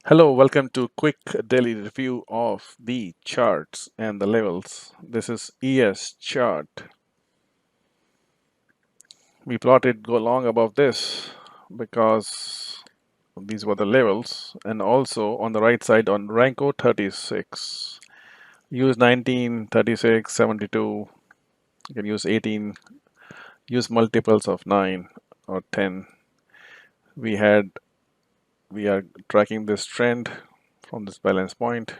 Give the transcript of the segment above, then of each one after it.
Hello, welcome to quick daily review of the charts and the levels. This is ES chart. We plotted go long above this because these were the levels, and also on the right side on Renko 36. Use 19, 36, 72. You can use 18, use multiples of 9 or 10. We had we are tracking this trend from this balance point,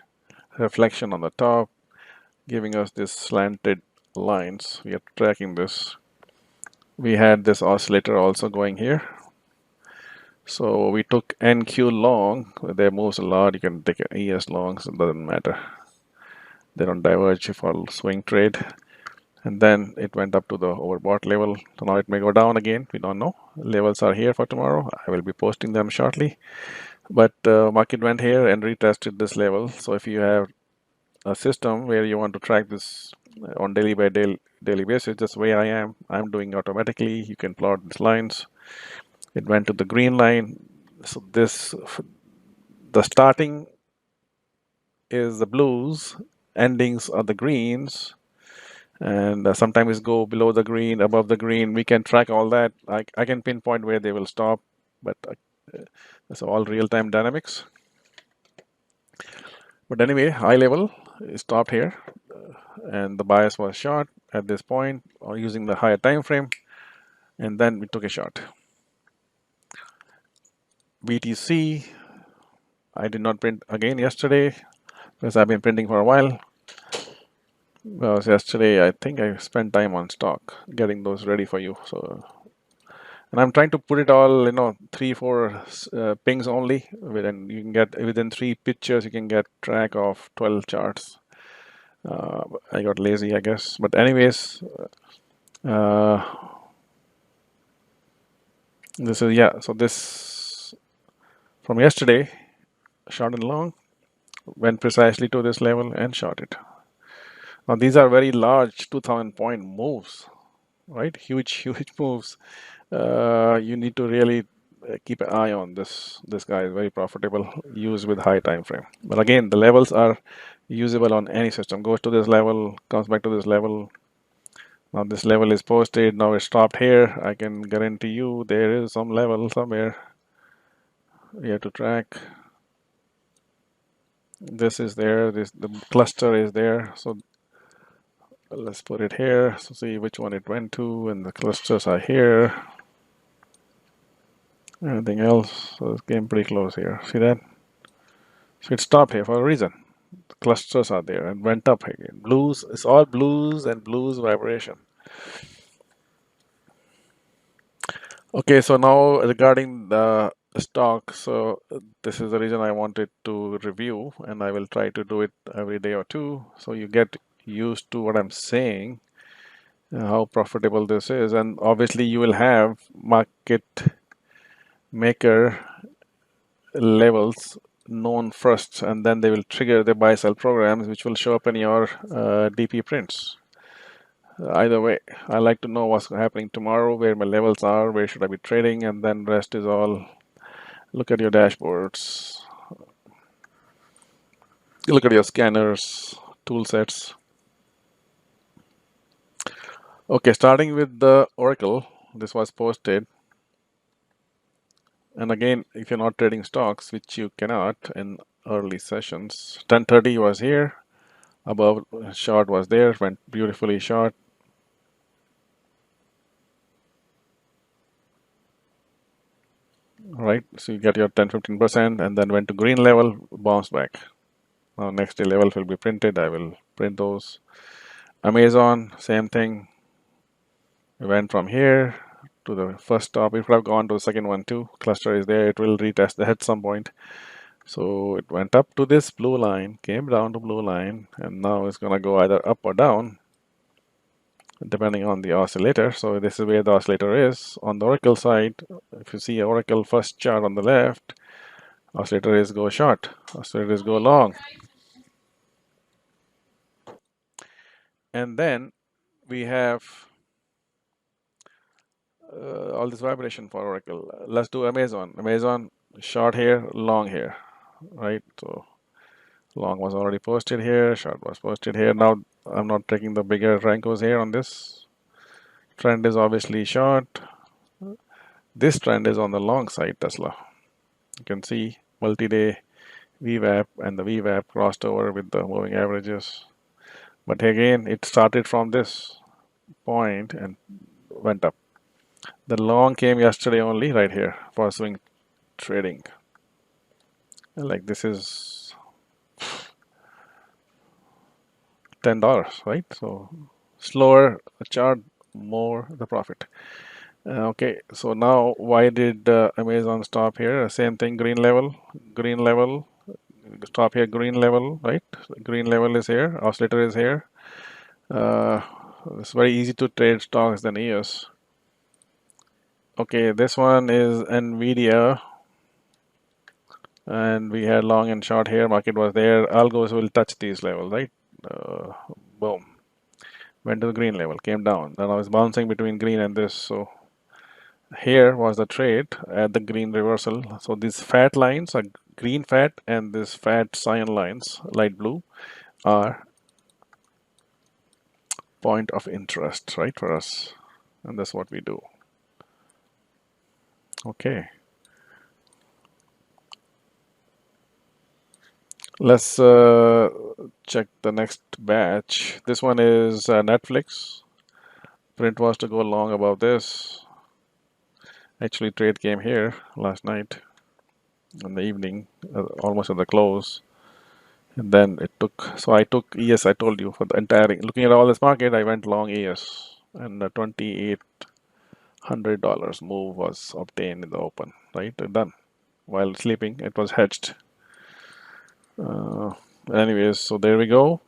reflection on the top, giving us this slanted lines. We are tracking this. We had this oscillator also going here. So we took NQ long. They moves a lot. You can take ES long, so it doesn't matter. They don't diverge for swing trade. And then it went up to the overbought level. So now it may go down again. We don't know. Levels are here for tomorrow. I will be posting them shortly. But market went here and retested this level. So if you have a system where you want to track this on daily by daily basis, just where I'm doing automatically. You can plot these lines. It went to the green line. So the starting is the blues, endings are the greens, and sometimes go below the green, above the green. We can track all that. I can pinpoint where they will stop, but it's all real-time dynamics. But anyway, high level is stopped here, and the bias was short at this point or using the higher time frame, and then we took a shot. BTC, I did not print again yesterday because I've been printing for a while. Because yesterday I think I spent time on stock getting those ready for you. So, and I'm trying to put it all, 3, 4 pings only. Within you can get within 3 pictures, you can get track of 12 charts. I got lazy, I guess. But anyways, uh, this is So this from yesterday, short and long, went precisely to this level and short it. Now these are very large 2,000 point moves, right? Huge, huge moves. You need to really keep an eye on this guy is very profitable, used with high time frame. But again, the levels are usable on any system. Goes to this level, comes back to this level. Now this level is posted. Now it's stopped here. I can guarantee you there is some level somewhere here to track. This is there. The cluster is there. So let's put it here. So see which one it went to, and the clusters are here. Anything else? So it's getting pretty close here. See that? So it stopped here for a reason. The clusters are there and went up again. Blues, it's all blues and blues vibration. Okay, so now regarding the stock, so this is the reason I wanted to review, and I will try to do it every day or two, so you get used to what I'm saying, how profitable this is, and obviously you will have market maker levels known first, and then they will trigger the buy sell programs, which will show up in your DP prints. Either way, I like to know what's happening tomorrow, where my levels are, where should I be trading, and then rest is all. Look at your dashboards, you look at your scanners, tool sets. Okay, starting with the Oracle, this was posted. And again, if you're not trading stocks, which you cannot in early sessions, 1030 was here, above short was there, went beautifully short. Right, so you get your 10-15% and then went to green level, bounce back. Now next day level will be printed. I will print those. Amazon, same thing. We went from here to the first stop. It would have gone to the second one too. Cluster is there. It will retest the at some point. So it went up to this blue line, came down to blue line, and now it's gonna go either up or down, depending on the oscillator. So this is where the oscillator is. On the Oracle side, if you see Oracle first chart on the left, oscillator is go short, oscillator is go long. And then we have all this vibration for Oracle. Let's do Amazon. Amazon short here, long here. right? So long was already posted here, short was posted here. Now I'm not taking the bigger Rankos here on this. Trend is obviously short. This trend is on the long side, Tesla. You can see multi-day VWAP, and the VWAP crossed over with the moving averages. But again, it started from this point and went up. The long came yesterday only right here for swing trading. Like this is $10, right? So slower the chart, more the profit. Okay, so now why did Amazon stop here? Same thing, green level, stop here, green level, right? Green level is here, oscillator is here. It's very easy to trade stocks than EOS. Okay, this one is Nvidia, and we had long and short here. Market was there. Algos will touch these levels, right? Boom, went to the green level, came down. Then I was bouncing between green and this. So here was the trade at the green reversal. So these fat lines are green fat, and this fat cyan lines, light blue, are point of interest, right, for us. And that's what we do. Okay. Let's check the next batch. This one is Netflix. Print was to go long above this. Actually, trade came here last night in the evening, almost at the close. And then it took, so I took ES, I told you, for the entire, looking at all this market, I went long ES. And the $2,800 move was obtained in the open, right? Done. While sleeping, it was hedged. Anyways, so there we go.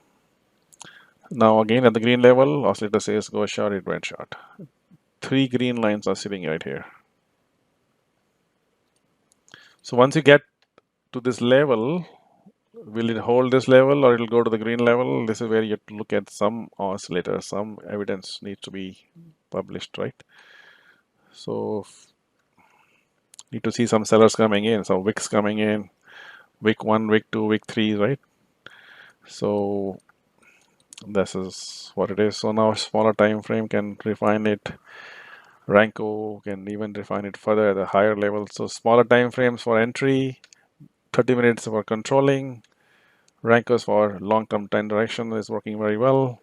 Now again at the green level, oscillator says go short, it went short. 3 green lines are sitting right here. So once you get to this level, will it hold this level or it'll go to the green level? This is where you have to look at some oscillator, some evidence needs to be published, right? So need to see some sellers coming in, some wicks coming in, wick 1, wick 2, wick 3, right? So this is what it is. So now smaller time frame can refine it. Ranko can even refine it further at a higher level. So smaller time frames for entry, 30 minutes for controlling. Rankos for long-term time direction is working very well.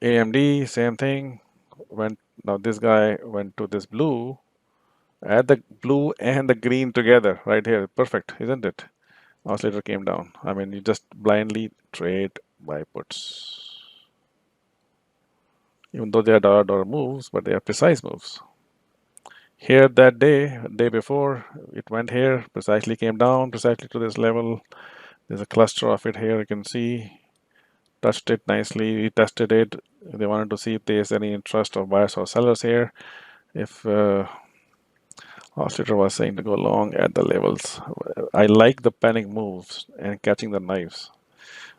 AMD, same thing. Now this guy went to this blue. Add the blue and the green together right here. Perfect, isn't it? Oscillator came down. I mean, you just blindly trade buy puts. Even though they are dollar moves, but they are precise moves. Here that day before, it went here, precisely came down, precisely to this level. There's a cluster of it here, you can see. Touched it nicely, retested it. They wanted to see if there's any interest of buyers or sellers here. If oscillator was saying to go long at the levels. I like the panic moves and catching the knives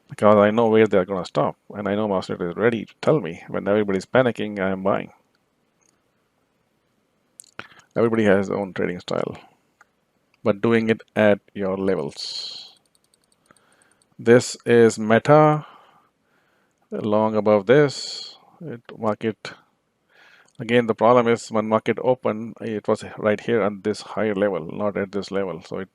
because I know where they're going to stop, and I know oscillator is ready to tell me when everybody's panicking, I am buying. Everybody has their own trading style, but doing it at your levels. This is Meta, long above this. Market, again, the problem is when market open, it was right here on this higher level, not at this level. So if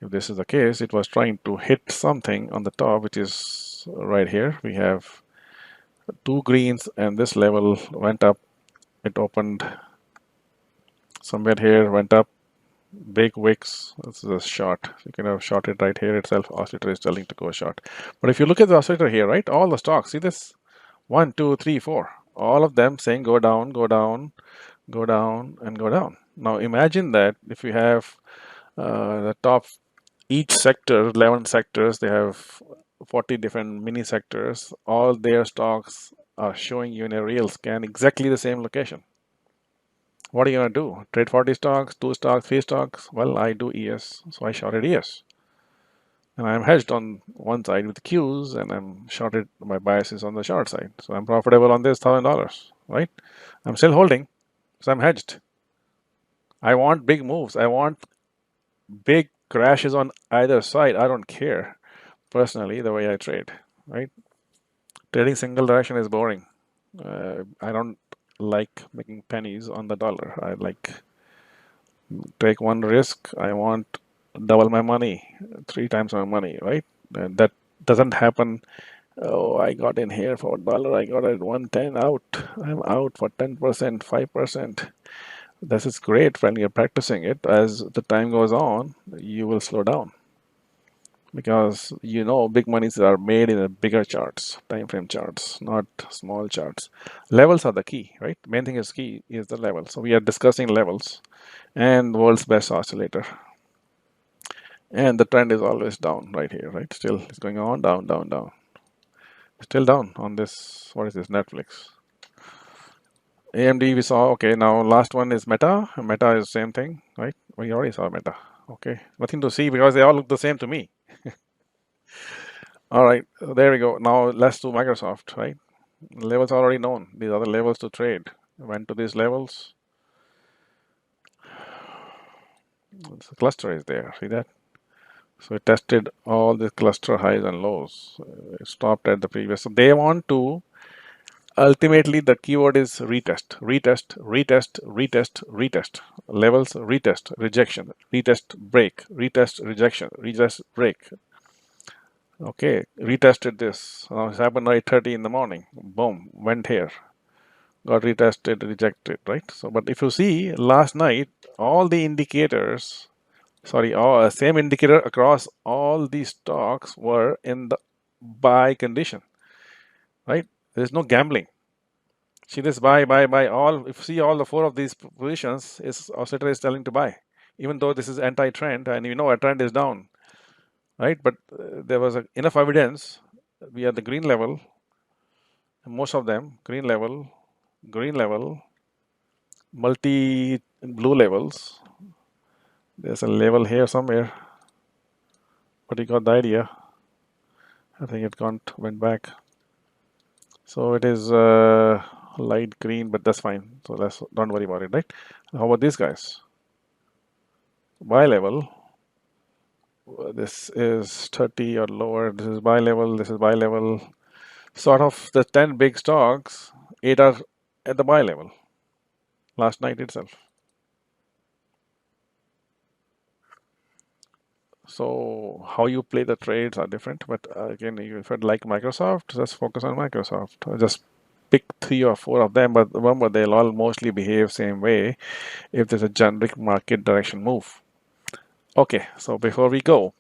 this is the case, it was trying to hit something on the top, which is right here. We have 2 greens, and this level went up. It opened somewhere here, went up, big wicks. This is a short. You can have shorted right here itself. Oscillator is telling to go short. But if you look at the oscillator here, right, all the stocks, see this? 1, 2, 3, 4. All of them saying go down, go down, go down, and go down. Now imagine that if you have the top, each sector, 11 sectors, they have 40 different mini sectors. All their stocks are showing you in a real scan exactly the same location. What are you going to do? Trade 40 stocks, 2 stocks, 3 stocks? Well, I do ES, so I shorted ES. And I'm hedged on one side with Qs, and I'm shorted, my bias is on the short side. So I'm profitable on this $1,000, right? I'm still holding, so I'm hedged. I want big moves. I want big crashes on either side, I don't care personally the way I trade, right? Trading single direction is boring. I don't like making pennies on the dollar. I like take one risk. I want double my money, three times my money, right? And that doesn't happen. Oh, I got in here for $1. I got it 110 out. I'm out for 10%, 5%. This is great when you're practicing it. As the time goes on, you will slow down because you know big monies are made in a bigger charts, time frame charts, not small charts. Levels are the key, right? Main thing is key is the level. So we are discussing levels and world's best oscillator. And the trend is always down right here, right? Still it's going on down, down, down. Still down on this. What is this? Netflix. AMD we saw. Okay, now last one is Meta. Meta is same thing, right? We already saw Meta. Okay, nothing to see because they all look the same to me. All right, there we go. Now let's do Microsoft, right? Levels are already known. These are the levels to trade. Went to these levels. The cluster is there. See that? So it tested all the cluster highs and lows. It stopped at the previous. So they want to ultimately the keyword is retest, retest, retest, retest, retest. Levels retest, rejection, retest, break, retest, rejection, retest, break. Okay, retested this. Now it's happened 8:30 in the morning. Boom, went here. Got retested, rejected, right? So, but if you see last night, all the indicators, sorry, all same indicator across all these stocks were in the buy condition, right? There's no gambling. See this buy. All if you see all the four of these positions is oscillator is telling to buy, even though this is anti-trend and you know a trend is down, right? But there was enough evidence. We are the green level, most of them green level, multi blue levels. There's a level here somewhere, but you got the idea. I think it went back. So it is light green, but that's fine. So let's don't worry about it, right? How about these guys? Buy level. This is 30 or lower. This is buy level. This is buy level. Sort of the 10 big stocks, 8 are at the buy level last night itself. So how you play the trades are different. But again, if you'd like Microsoft, just focus on Microsoft. Just pick 3 or 4 of them. But remember, they'll all mostly behave same way if there's a generic market direction move. Okay, so before we go,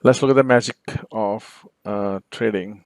let's look at the magic of trading